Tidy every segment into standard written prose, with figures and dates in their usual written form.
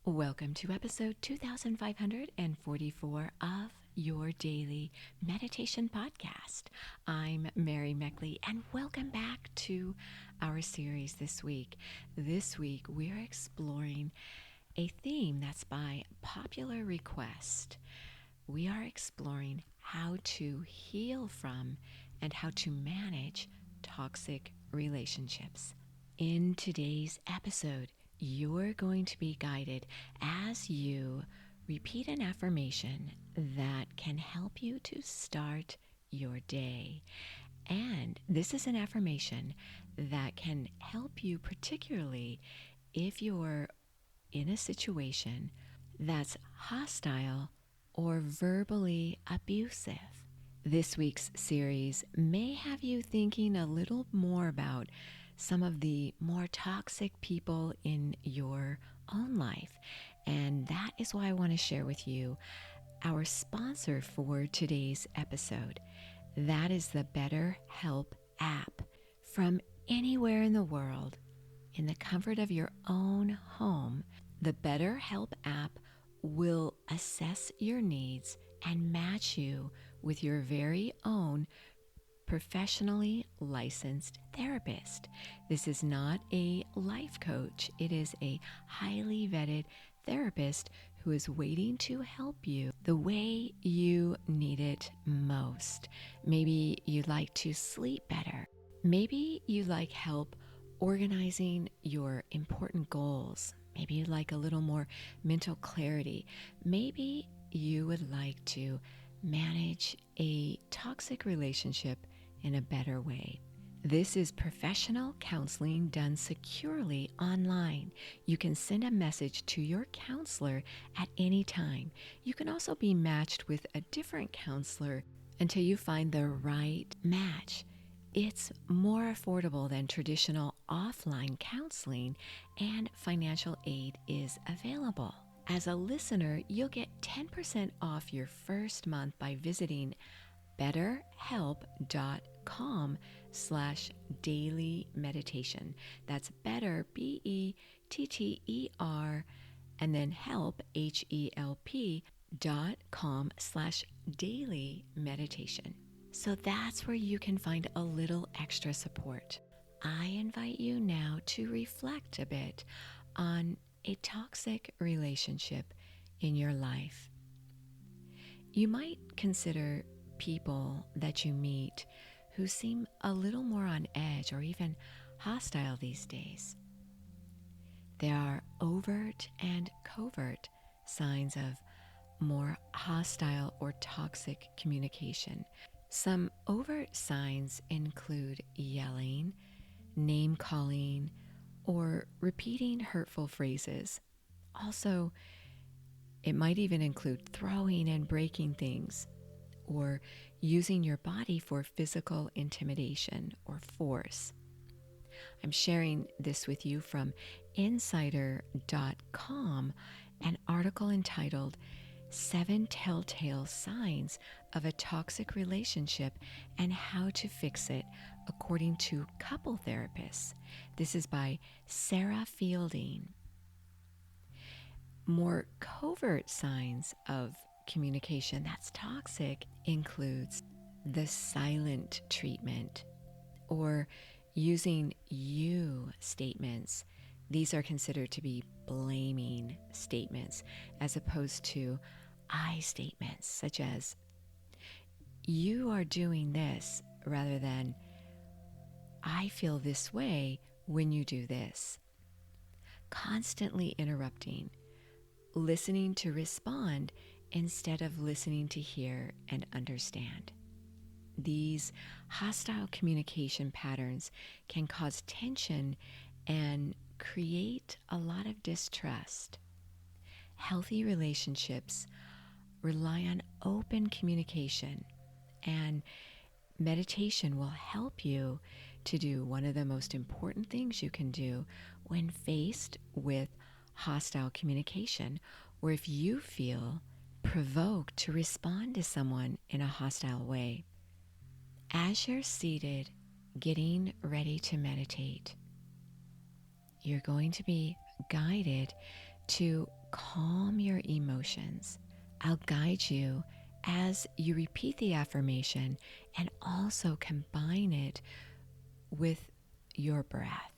Welcome to episode 2544 of your daily meditation podcast. I'm Mary Meckley, and welcome back to our series this week. This week, we're exploring a theme that's by popular request. We are exploring how to heal from and how to manage toxic relationships. In today's episode, you're going to be guided as you repeat an affirmation that can help you to start your day. And this is an affirmation that can help you, particularly if you're in a situation that's hostile or verbally abusive. This week's series may have you thinking a little more about some of the more toxic people in your own life. And that is why I want to share with you our sponsor for today's episode. That is the BetterHelp app. From anywhere in the world, in the comfort of your own home, the BetterHelp app will assess your needs and match you with your very own professionally licensed therapist. This is not a life coach. It is a highly vetted therapist who is waiting to help you the way you need it most. Maybe you'd like to sleep better. Maybe you'd like help organizing your important goals. Maybe you'd like a little more mental clarity. Maybe you would like to manage a toxic relationship in a better way. This is professional counseling done securely online. You can send a message to your counselor at any time. You can also be matched with a different counselor until you find the right match. It's more affordable than traditional offline counseling, and financial aid is available. As a listener, you'll get 10% off your first month by visiting betterhelp.com/daily meditation. That's better, BETTER, and then help, HELP.com/daily meditation. So that's where you can find a little extra support. I invite you now to reflect a bit on a toxic relationship in your life. You might consider people that you meet who seem a little more on edge or even hostile these days. There are overt and covert signs of more hostile or toxic communication. Some overt signs include yelling, name-calling, or repeating hurtful phrases. Also, it might even include throwing and breaking things, or using your body for physical intimidation or force. I'm sharing this with you from Insider.com, an article entitled 7 Telltale Signs of a Toxic Relationship and How to Fix It, according to couple therapists. This is by Sarah Fielding. More covert signs of communication that's toxic includes the silent treatment or using you statements. These are considered to be blaming statements as opposed to I statements, such as you are doing this rather than I feel this way when you do this. Constantly interrupting, listening to respond instead of listening to hear and understand. These hostile communication patterns can cause tension and create a lot of distrust. Healthy relationships rely on open communication, and meditation will help you to do one of the most important things you can do when faced with hostile communication, or if you feel provoked to respond to someone in a hostile way. As you're seated, getting ready to meditate, you're going to be guided to calm your emotions. I'll guide you as you repeat the affirmation and also combine it with your breath.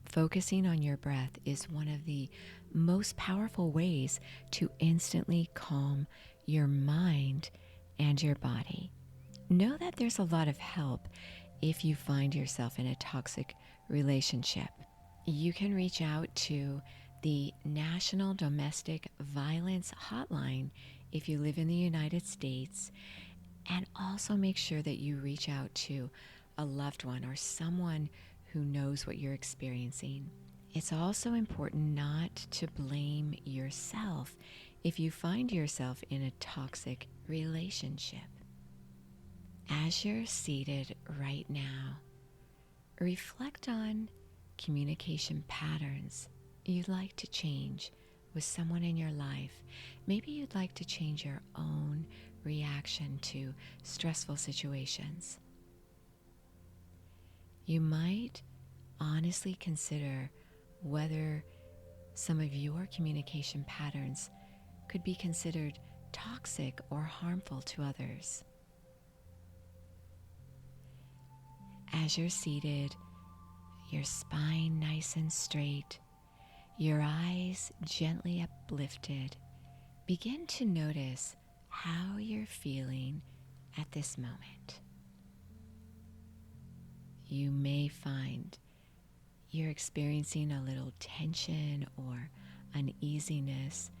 Focusing on your breath is one of the most powerful ways to instantly calm your mind and your body. Know that there's a lot of help if you find yourself in a toxic relationship. You can reach out to the National Domestic Violence Hotline if you live in the United States, and also make sure that you reach out to a loved one or someone who knows what you're experiencing. It's also important not to blame yourself if you find yourself in a toxic relationship. As you're seated right now, reflect on communication patterns you'd like to change with someone in your life. Maybe you'd like to change your own reaction to stressful situations. You might honestly consider whether some of your communication patterns could be considered toxic or harmful to others. As you're seated, your spine nice and straight, your eyes gently uplifted, begin to notice how you're feeling at this moment. You may find you're experiencing a little tension or uneasiness.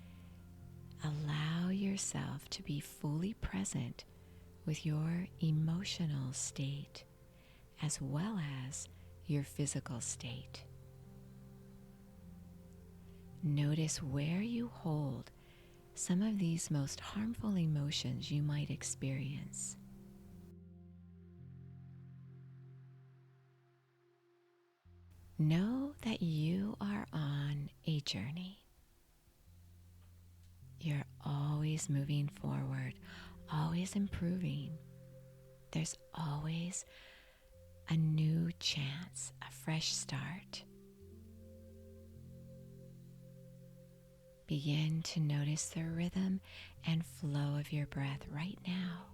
Allow yourself to be fully present with your emotional state as well as your physical state. Notice where you hold some of these most harmful emotions you might experience. Know that you are on a journey. You're always moving forward, always improving. There's always a new chance, a fresh start. Begin to notice the rhythm and flow of your breath right now.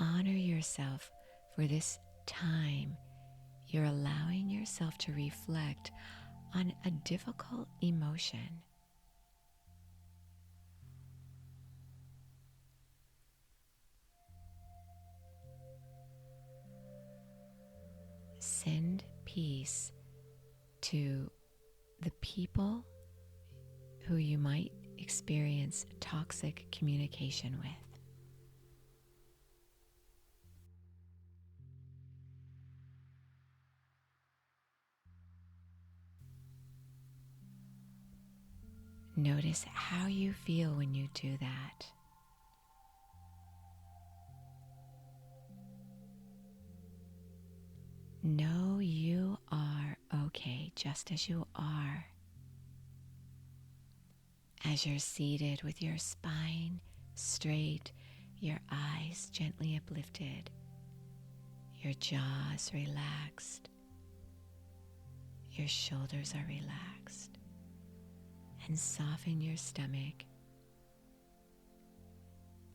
Honor yourself for this time. You're allowing yourself to reflect on a difficult emotion. Send peace to the people who you might experience toxic communication with. Notice how you feel when you do that. Know you are okay just as you are. As you're seated with your spine straight, your eyes gently uplifted, your jaws relaxed, your shoulders are relaxed, and soften your stomach.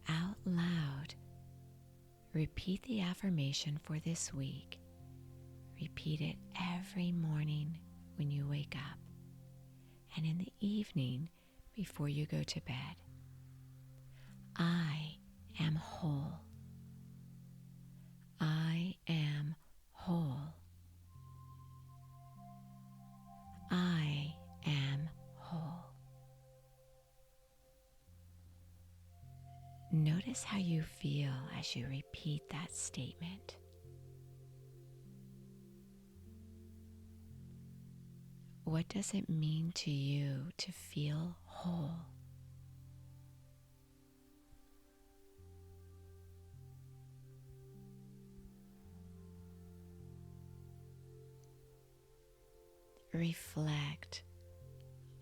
Out loud, repeat the affirmation for this week. Repeat it every morning when you wake up and in the evening before you go to bed. I am whole. I am whole. I am whole. Notice how you feel as you repeat that statement. What does it mean to you to feel whole? Reflect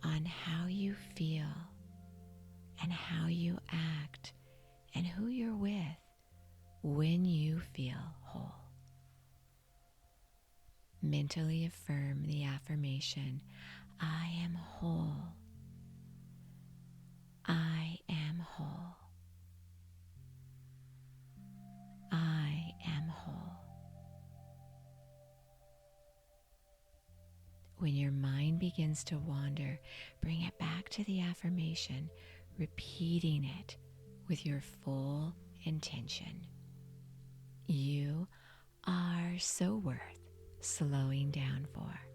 on how you feel and how you act and who you're with when you feel whole. mentally affirm the affirmation, I am whole. I am whole. I am whole. When your mind begins to wander, bring it back to the affirmation, repeating it with your full intention. You are so worth slowing down for.